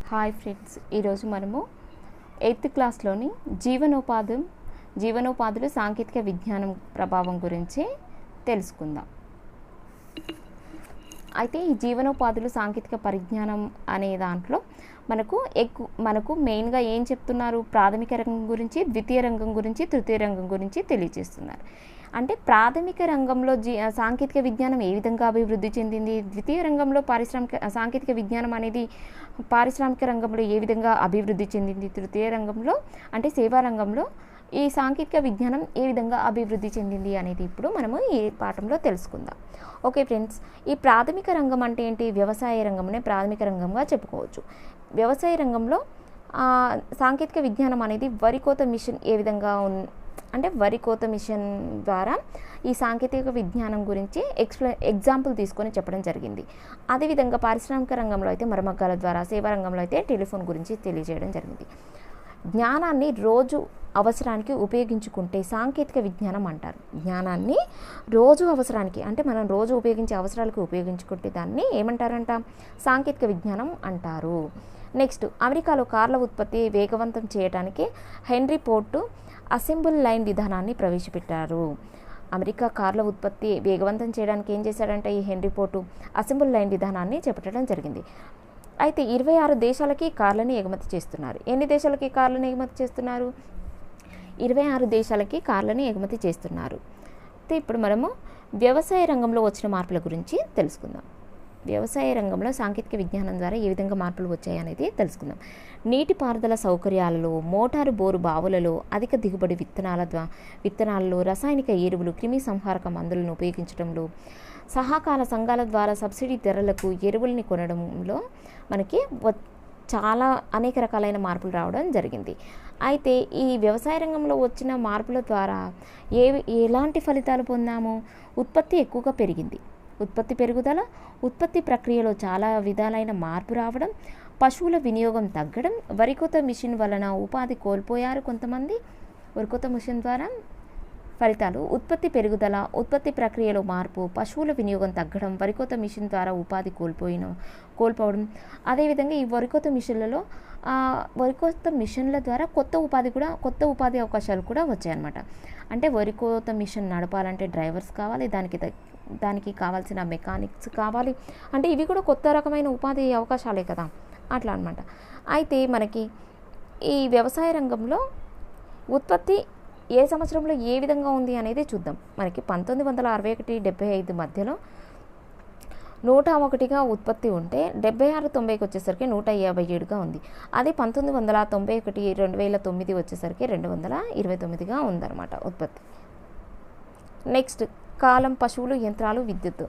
Hi friends, ఈరోజు మనము 8th క్లాస్లోని జీవనోపాధులు సాంకేతిక విజ్ఞానం ప్రభావం గురించి తెలుసుకుందాం. అయితే ఈ జీవనోపాధులు సాంకేతిక పరిజ్ఞానం అనే దాంట్లో మనకు మెయిన్గా ఏం చెప్తున్నారు? ప్రాథమిక రంగం గురించి, ద్వితీయ రంగం గురించి, తృతీయ రంగం గురించి తెలియజేస్తున్నారు. అంటే ప్రాథమిక రంగంలో సాంకేతిక విజ్ఞానం ఏ విధంగా అభివృద్ధి చెందింది, ద్వితీయ రంగంలో సాంకేతిక విజ్ఞానం అనేది పారిశ్రామిక రంగంలో ఏ విధంగా అభివృద్ధి చెందింది, తృతీయ రంగంలో అంటే సేవా రంగంలో ఈ సాంకేతిక విజ్ఞానం ఏ విధంగా అభివృద్ధి చెందింది అనేది ఇప్పుడు మనము ఈ పాఠంలో తెలుసుకుందాం. ఓకే ఫ్రెండ్స్, ఈ ప్రాథమిక రంగం అంటే ఏంటి? వ్యవసాయ రంగంనే ప్రాథమిక రంగంగా చెప్పుకోవచ్చు. వ్యవసాయ రంగంలో సాంకేతిక విజ్ఞానం అనేది వరి కోత మిషన్ ఏ విధంగా అంటే వరి కోత మిషన్ ద్వారా ఈ సాంకేతిక విజ్ఞానం గురించి ఎగ్జాంపుల్ తీసుకొని చెప్పడం జరిగింది. అదేవిధంగా పారిశ్రామిక రంగంలో అయితే మరమగ్గాల ద్వారా, సేవా రంగంలో అయితే టెలిఫోన్ గురించి తెలియజేయడం జరిగింది. జ్ఞానాన్ని రోజు అవసరానికి ఉపయోగించుకుంటే సాంకేతిక విజ్ఞానం అంటారు. జ్ఞానాన్ని రోజు అవసరానికి అంటే మనం రోజు ఉపయోగించే అవసరాలకు ఉపయోగించుకుంటే దాన్ని ఏమంటారంట? సాంకేతిక విజ్ఞానం అంటారు. నెక్స్ట్, అమెరికాలో కార్ల ఉత్పత్తి వేగవంతం చేయడానికి హెన్రీ ఫోర్డ్ అసెంబుల్ లైన్ విధానాన్ని ప్రవేశపెట్టారు. అమెరికా కార్ల ఉత్పత్తి వేగవంతం చేయడానికి ఏం చేశాడంటే ఈ హెన్రీ ఫోర్డ్ అసెంబుల్ లైన్ విధానాన్ని చేపట్టడం జరిగింది. అయితే 26 దేశాలకి కార్లను ఎగుమతి చేస్తున్నారు. ఎన్ని దేశాలకి కార్లను ఎగుమతి చేస్తున్నారు? 26 దేశాలకి కార్లను ఎగుమతి చేస్తున్నారు. అయితే ఇప్పుడు మనము వ్యవసాయ రంగంలో వచ్చిన మార్పుల గురించి తెలుసుకుందాం. వ్యవసాయ రంగంలో సాంకేతిక విజ్ఞానం ద్వారా ఏ విధంగా మార్పులు వచ్చాయి అనేది తెలుసుకుందాం. నీటిపారుదల సౌకర్యాలలో, మోటారు బోరు బావులలో అధిక దిగుబడి విత్తనాలలో, రసాయనిక ఎరువులు, క్రిమి సంహారక మందులను ఉపయోగించడంలో, సహకార సంఘాల ద్వారా సబ్సిడీ ధరలకు ఎరువుల్ని కొనడంలో మనకి చాలా అనేక రకాలైన మార్పులు రావడం జరిగింది. అయితే ఈ వ్యవసాయ రంగంలో వచ్చిన మార్పుల ద్వారా ఎలాంటి ఫలితాలు పొందాము? ఉత్పత్తి ఎక్కువగా పెరిగింది. ఉత్పత్తి పెరుగుదల, ఉత్పత్తి ప్రక్రియలో చాలా విధాలైన మార్పు రావడం, పశువుల వినియోగం తగ్గడం, వరికోత మిషన్ వలన ఉపాధి కోల్పోయారు కొంతమంది. వరికోత మిషన్ ద్వారా ఫలితాలు: ఉత్పత్తి పెరుగుదల, ఉత్పత్తి ప్రక్రియలో మార్పు, పశువుల వినియోగం తగ్గడం, వరికోత మిషన్ ద్వారా ఉపాధి కోల్పోవడం. అదేవిధంగా ఈ వరికోత మిషన్ల ద్వారా కొత్త ఉపాధి అవకాశాలు కూడా వచ్చాయన్నమాట. అంటే వరికోత మిషన్ నడపాలంటే డ్రైవర్స్ కావాలి, దానికి కావాల్సిన మెకానిక్స్ కావాలి. అంటే ఇవి కూడా కొత్త రకమైన ఉపాధి అవకాశాలే కదా, అట్లా అనమాట. అయితే మనకి ఈ వ్యవసాయ రంగంలో ఉత్పత్తి ఏ సంవత్సరంలో ఏ విధంగా ఉంది అనేది చూద్దాం. మనకి 1961-75 మధ్యలో 101గా ఉత్పత్తి ఉంటే 76-90కి వచ్చేసరికి 157గా ఉంది. అది 1991-2009 వచ్చేసరికి 229గా ఉందన్నమాట ఉత్పత్తి. నెక్స్ట్, కాలం, పశువులు, యంత్రాలు, విద్యుత్.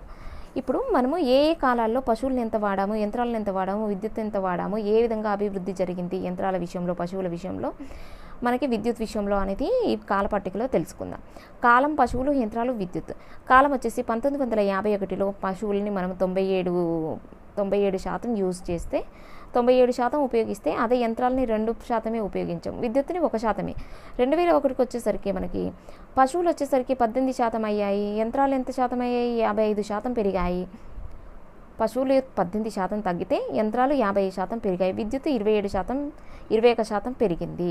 ఇప్పుడు మనము ఏ కాలాల్లో పశువులను ఎంత వాడాము, యంత్రాలను ఎంత వాడాము, విద్యుత్ ఎంత వాడాము, ఏ విధంగా అభివృద్ధి జరిగింది యంత్రాల విషయంలో, పశువుల విషయంలో, మనకి విద్యుత్ విషయంలో అనేది ఈ కాల పట్టికలో తెలుసుకుందాం. కాలం, పశువులు, యంత్రాలు, విద్యుత్. కాలం వచ్చేసి 1951లో పశువుల్ని మనం 97% యూజ్ చేస్తే 97% ఉపయోగిస్తే అదే యంత్రాలని 2% ఉపయోగించాం, విద్యుత్ని 1%. 2001కి వచ్చేసరికి మనకి పశువులు వచ్చేసరికి 18% అయ్యాయి, యంత్రాలు ఎంత శాతం అయ్యాయి? 55% పెరిగాయి. పశువులు 18% తగ్గితే యంత్రాలు 50% పెరిగాయి. విద్యుత్ 21% పెరిగింది.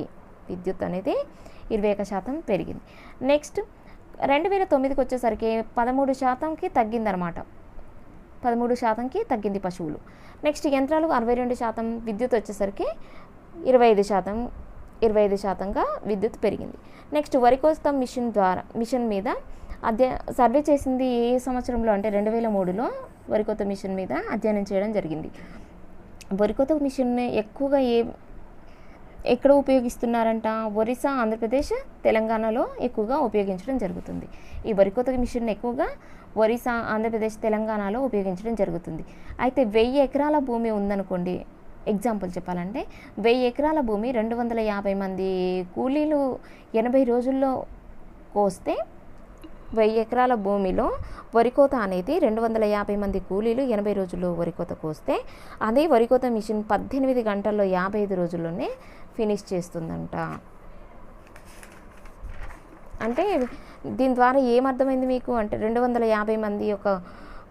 విద్యుత్ అనేది 21% పెరిగింది. నెక్స్ట్, 2009కి వచ్చేసరికి 13%కి తగ్గిందనమాట. 13%కి తగ్గింది పశువులు. నెక్స్ట్, యంత్రాలు 62%, విద్యుత్ వచ్చేసరికి 25%గా విద్యుత్ పెరిగింది. నెక్స్ట్, వరికోత మిషన్ మీద సర్వే చేసింది ఏ సంవత్సరంలో అంటే 2003లో వరికోత మిషన్ మీద అధ్యయనం చేయడం జరిగింది. వరికోత మిషన్ని ఎక్కువగా ఎక్కడ ఉపయోగిస్తున్నారంట? ఒరిస్సా, ఆంధ్రప్రదేశ్, తెలంగాణలో ఎక్కువగా ఉపయోగించడం జరుగుతుంది. ఈ వరికోత మిషన్ ఎక్కువగా ఒరిస్సా, ఆంధ్రప్రదేశ్, తెలంగాణలో ఉపయోగించడం జరుగుతుంది. అయితే 1000 ఎకరాల భూమి ఉందనుకోండి, ఎగ్జాంపుల్ చెప్పాలంటే 1000 ఎకరాల భూమి 250 మంది కూలీలు 80 రోజుల్లో కోస్తే 1000 ఎకరాల భూమిలో వరికోత అనేది 250 మంది కూలీలు 80 రోజుల్లో వరికోత కోస్తే అదే వరికోత మిషన్ 18 గంటల్లో 55 రోజుల్లోనే ఫినిష్ చేస్తుందంట. అంటే దీని ద్వారా ఏమర్థమైంది మీకు అంటే 250 మంది యొక్క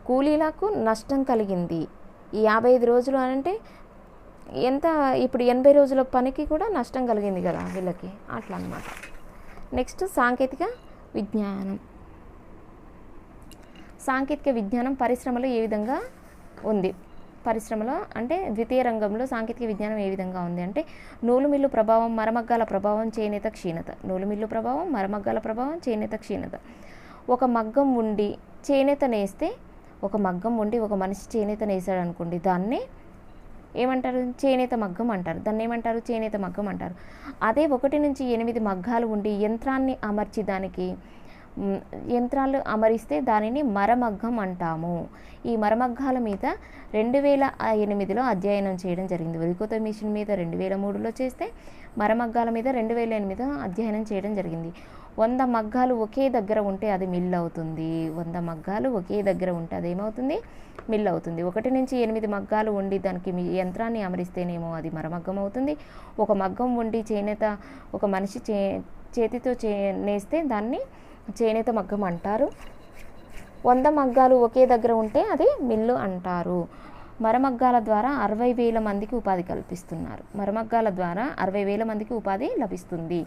కూలీలకు నష్టం కలిగింది. ఈ 55 రోజులు అంటే ఎంత ఇప్పుడు 80 రోజుల పనికి కూడా నష్టం కలిగింది కదా వీళ్ళకి, అట్లా అన్నమాట. నెక్స్ట్ సాంకేతిక విజ్ఞానం. సాంకేతిక విజ్ఞానం పరిశ్రమలో ఏ విధంగా ఉంది? పరిశ్రమలో అంటే ద్వితీయ రంగంలో సాంకేతిక విజ్ఞానం ఏ విధంగా ఉంది అంటే నూలు మిల్లు ప్రభావం, మరమగ్గాల ప్రభావం, చేనేత క్షీణత. నూలు మిల్లు ప్రభావం, మరమగ్గాల ప్రభావం, చేనేత క్షీణత. ఒక మగ్గం ఉండి చేనేత నేస్తే, ఒక మగ్గం ఉండి ఒక మనిషి చేనేత నేసాడు అనుకోండి, దాన్ని ఏమంటారు? చేనేత మగ్గం అంటారు. దాన్ని ఏమంటారు? చేనేత మగ్గం అంటారు. అదే 1 నుంచి 8 మగ్గాలు ఉండి యంత్రాన్ని అమర్చి దానికి యంత్రాలు అమరిస్తే దానిని మరమగ్గం అంటాము. ఈ మరమగ్గాల మీద 2008లో అధ్యయనం చేయడం జరిగింది. వరికోత మిషన్ మీద 2003లో చేస్తే మరమగ్గాల మీద 2008 అధ్యయనం చేయడం జరిగింది. 100 మగ్గాలు ఒకే దగ్గర ఉంటే అది మిల్ అవుతుంది. 100 మగ్గాలు ఒకే దగ్గర ఉంటే అదేమవుతుంది? మిల్ అవుతుంది. 1 నుంచి 8 మగ్గాలు ఉండి దానికి యంత్రాన్ని అమరిస్తేనేమో అది మరమగ్గం అవుతుంది. ఒక మగ్గం ఉండి చేనేత ఒక మనిషి చేతితో నేస్తే దాన్ని చేనేత మగ్గం అంటారు. 100 మగ్గాలు ఒకే దగ్గర ఉంటే అది మిల్లు అంటారు. మరమగ్గాల ద్వారా 60,000 మందికి ఉపాధి కల్పిస్తున్నారు. మరమగ్గాల ద్వారా 60,000 మందికి ఉపాధి లభిస్తుంది.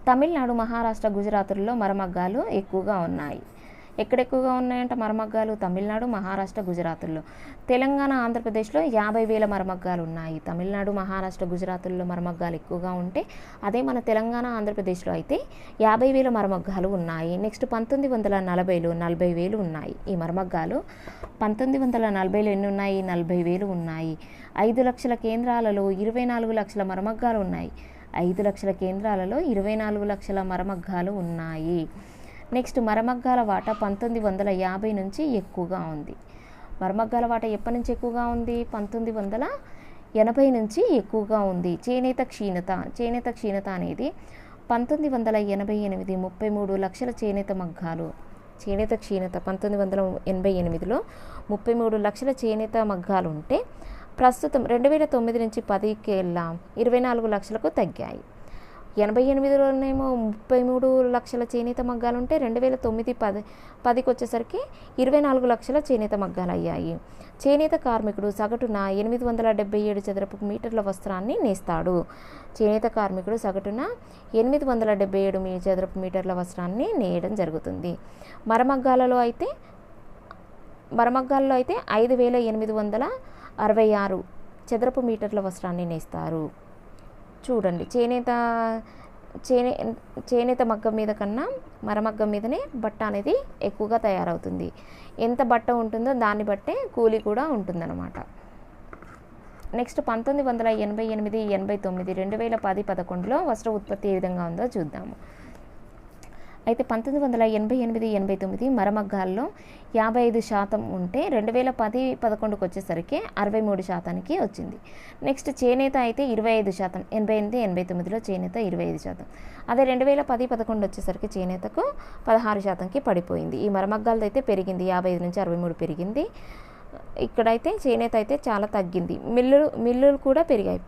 తమిళనాడు, మహారాష్ట్ర, గుజరాత్లో మరమగ్గాలు ఎక్కువగా ఉన్నాయి. ఎక్కడ ఎక్కువగా ఉన్నాయంట మరమగ్గాలు? తమిళనాడు, మహారాష్ట్ర, గుజరాత్లో. తెలంగాణ, ఆంధ్రప్రదేశ్లో 50,000 మరమగ్గాలు ఉన్నాయి. తమిళనాడు, మహారాష్ట్ర, గుజరాత్లో మరమగ్గాలు ఎక్కువగా ఉంటే అదే మన తెలంగాణ, ఆంధ్రప్రదేశ్లో అయితే 50,000 మరమగ్గాలు ఉన్నాయి. నెక్స్ట్ 1940లో 40,000 ఉన్నాయి. ఈ మరమగ్గాలు 1940లో ఎన్ని ఉన్నాయి? 40,000 ఉన్నాయి. 5 లక్షల కేంద్రాలలో 24 లక్షల మరమగ్గాలు ఉన్నాయి. 5 లక్షల కేంద్రాలలో 24 లక్షల మరమగ్గాలు ఉన్నాయి. నెక్స్ట్ మరమగ్గాల వాటా 1950 నుంచి ఎక్కువగా ఉంది. మరమగ్గాల వాటా ఎప్పటి నుంచి ఎక్కువగా ఉంది? 1980 నుంచి ఎక్కువగా ఉంది. చేనేత క్షీణత అనేది 1988 33 లక్షల చేనేత మగ్గాలు. చేనేత క్షీణత 1988లో 33 లక్షల చేనేత మగ్గాలు ఉంటే ప్రస్తుతం 2009 నుంచి 10కి 24 లక్షలకు తగ్గాయి. 88లోనేమో 33 లక్షల చేనేత మగ్గాలు ఉంటే 2009-10కి వచ్చేసరికి 24 లక్షల చేనేత మగ్గాలు అయ్యాయి. చేనేత కార్మికుడు సగటున 877 చదరపు మీటర్ల వస్త్రాన్ని నేస్తాడు. చేనేత కార్మికుడు సగటున 877 చదరపు మీటర్ల వస్త్రాన్ని నేయడం జరుగుతుంది. మరమగ్గాలలో అయితే 5,866 చదరపు మీటర్ల వస్త్రాన్ని నేస్తారు. చూడండి, చేనేత మగ్గం మీద కన్నా మరమగ్గం మీదనే బట్ట అనేది ఎక్కువగా తయారవుతుంది. ఎంత బట్ట ఉంటుందో దాన్ని బట్టే కూలీ కూడా ఉంటుందన్నమాట. నెక్స్ట్ 1988, 89, 2010-11లో వస్త్ర ఉత్పత్తి ఏ విధంగా ఉందో చూద్దాము. అయితే 1988, 89 మరమగ్గాల్లో 55% ఉంటే 2010-11కి వచ్చేసరికి 63%కి వచ్చింది. నెక్స్ట్ చేనేత అయితే 25%, 88, 89లో చేనేత 25%. అదే 2010-11 వచ్చేసరికి చేనేతకు 16%కి పడిపోయింది. ఈ మరమగ్గాలది అయితే పెరిగింది, 55 నుంచి 63 పెరిగింది. ఇక్కడైతే చేనేత అయితే చాలా తగ్గింది. మిల్లులు కూడా పెరిగాయి.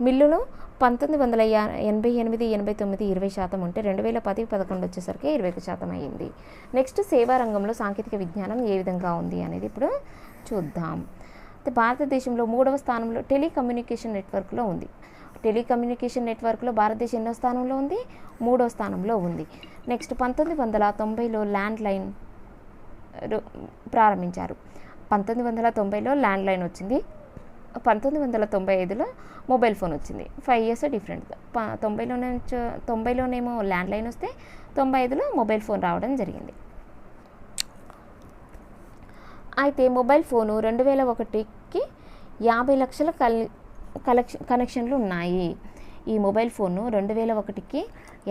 మిల్లులు 1988, 89 20% ఉంటే 2010-11 వచ్చేసరికి 21% అయ్యింది. నెక్స్ట్ సేవా రంగంలో సాంకేతిక విజ్ఞానం ఏ విధంగా ఉంది అనేది ఇప్పుడు చూద్దాం. భారతదేశంలో 3వ స్థానంలో టెలికమ్యూనికేషన్ నెట్వర్క్లో ఉంది. టెలికమ్యూనికేషన్ నెట్వర్క్లో భారతదేశం ఎన్నో స్థానంలో ఉంది? 3వ స్థానంలో ఉంది. నెక్స్ట్ 1990లో ల్యాండ్ లైన్ ప్రారంభించారు. 1990లో ల్యాండ్ లైన్ వచ్చింది. 1995లో మొబైల్ ఫోన్ వచ్చింది. 5 ఇయర్స్ డిఫరెంట్. 90లోనేమో ల్యాండ్ లైన్ వస్తే 95లో మొబైల్ ఫోన్ రావడం జరిగింది. అయితే మొబైల్ ఫోను 2001కి 50 లక్షల కనెక్షన్లు ఉన్నాయి. ఈ మొబైల్ ఫోను 2001కి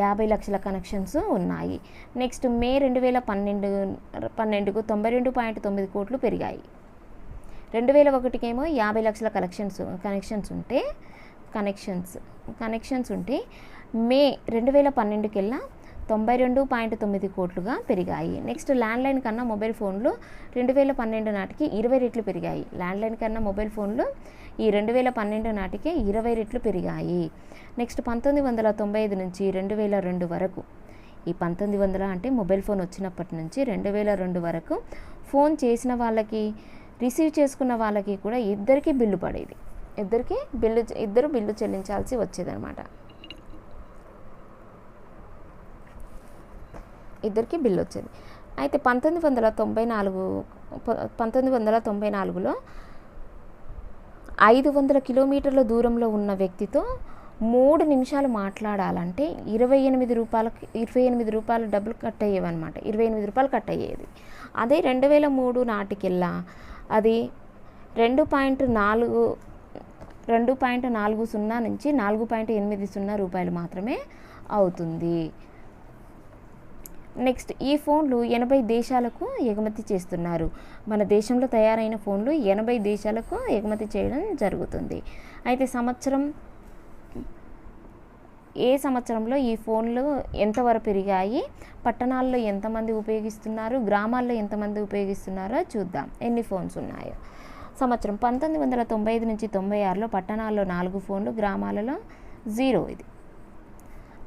50 లక్షల కనెక్షన్స్ ఉన్నాయి. నెక్స్ట్ మే 2012కు 92.9 కోట్లు పెరిగాయి. 2001కేమో 50 లక్షల కనెక్షన్స్ ఉంటే మే 2012కెల్లా 92.9 కోట్లుగా పెరిగాయి. నెక్స్ట్ ల్యాండ్లైన్ కన్నా మొబైల్ ఫోన్లు 2012 నాటికి 20 రెట్లు పెరిగాయి. ల్యాండ్లైన్ కన్నా మొబైల్ ఫోన్లు ఈ 2012 నాటికి 20 రెట్లు పెరిగాయి. నెక్స్ట్ 1995 నుంచి 2002 వరకు, ఈ 1900 అంటే మొబైల్ ఫోన్ వచ్చినప్పటి నుంచి 2002 వరకు ఫోన్ చేసిన వాళ్ళకి రిసీవ్ చేసుకున్న వాళ్ళకి కూడా ఇద్దరికీ బిల్లు పడేది. ఇద్దరు బిల్లు చెల్లించాల్సి వచ్చేదన్నమాట. ఇద్దరికి బిల్లు వచ్చేది. అయితే 1994లో 500 కిలోమీటర్ల దూరంలో ఉన్న వ్యక్తితో 3 నిమిషాలు మాట్లాడాలంటే 28 రూపాయలు డబ్బులు కట్ అయ్యేవన్నమాట. 28 రూపాయలు కట్ అయ్యేది. అదే 2003 నాటికెల్లా అది 2.40 నుంచి 4.80 రూపాయలు మాత్రమే అవుతుంది. నెక్స్ట్, ఈ ఫోన్లు 80 దేశాలకు ఎగుమతి చేస్తున్నారు. మన దేశంలో తయారైన ఫోన్లు 80 దేశాలకు ఎగుమతి చేయడం జరుగుతుంది. అయితే ఏ సంవత్సరంలో ఈ ఫోన్లు ఎంతవరకు పెరిగాయి, పట్టణాల్లో ఎంతమంది ఉపయోగిస్తున్నారు, గ్రామాల్లో ఎంతమంది ఉపయోగిస్తున్నారో చూద్దాం. ఎన్ని ఫోన్స్ ఉన్నాయో. సంవత్సరం 1995 నుంచి 96లో పట్టణాల్లో 4 ఫోన్లు, గ్రామాలలో 0 ఇది.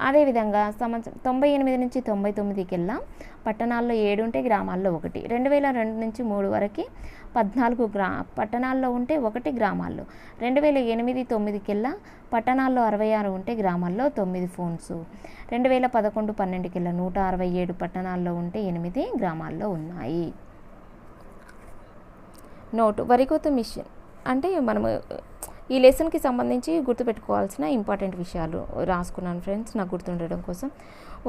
అదేవిధంగా 98 నుంచి 99కెల్లా పట్టణాల్లో 7 ఉంటే గ్రామాల్లో 1. 2002 నుంచి 3 వరకు 14 పట్టణాల్లో ఉంటే 1 గ్రామాల్లో. 2008-9కెల్లా పట్టణాల్లో 66 ఉంటే గ్రామాల్లో 9 ఫోన్స్. 2011-12కెల్లా 167 పట్టణాల్లో ఉంటే 8 గ్రామాల్లో ఉన్నాయి. నోట్, వరికోత మిషన్ అంటే మనము ఈ లెసన్కి సంబంధించి గుర్తుపెట్టుకోవాల్సిన ఇంపార్టెంట్ విషయాలు రాసుకున్నాను ఫ్రెండ్స్, నాకు గుర్తుండడం కోసం.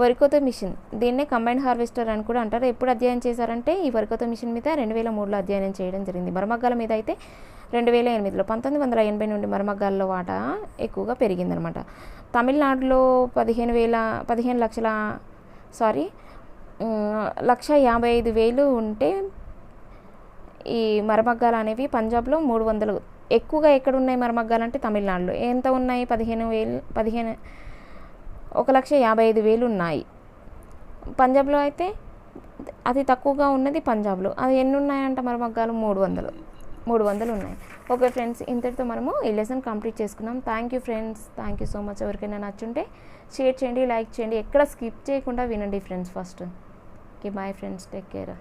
వరికోత మిషన్, దీన్నే కంబైన్డ్ హార్వెస్టర్ అని కూడా అంటారు. ఎప్పుడు అధ్యయనం చేశారంటే ఈ వరికోత మిషన్ మీద 2003లో అధ్యయనం చేయడం జరిగింది. మరమగ్గాల మీద అయితే 2008లో. 1980 నుండి మరమగ్గాల్లో వాటా ఎక్కువగా పెరిగిందనమాట. తమిళనాడులో 1,55,000 ఉంటే ఈ మరమగ్గాలు అనేవి పంజాబ్లో 300. ఎక్కువగా ఎక్కడ ఉన్నాయి మరమగ్గాలంటే తమిళనాడులో. ఎంత ఉన్నాయి? 1,55,000 ఉన్నాయి. పంజాబ్లో అయితే అతి తక్కువగా ఉన్నది పంజాబ్లో. అది ఎన్ని ఉన్నాయంట మరమగ్గాలు? 300 ఉన్నాయి. ఓకే ఫ్రెండ్స్, ఇంతటితో మనము ఈ లెసన్ కంప్లీట్ చేసుకున్నాం. Thank you friends, thank you so much. ఎవరికైనా నచ్చుంటే షేర్ చేయండి, లైక్ చేయండి, ఎక్కడ స్కిప్ చేయకుండా వినండి friends first. Okay, bye friends, take care.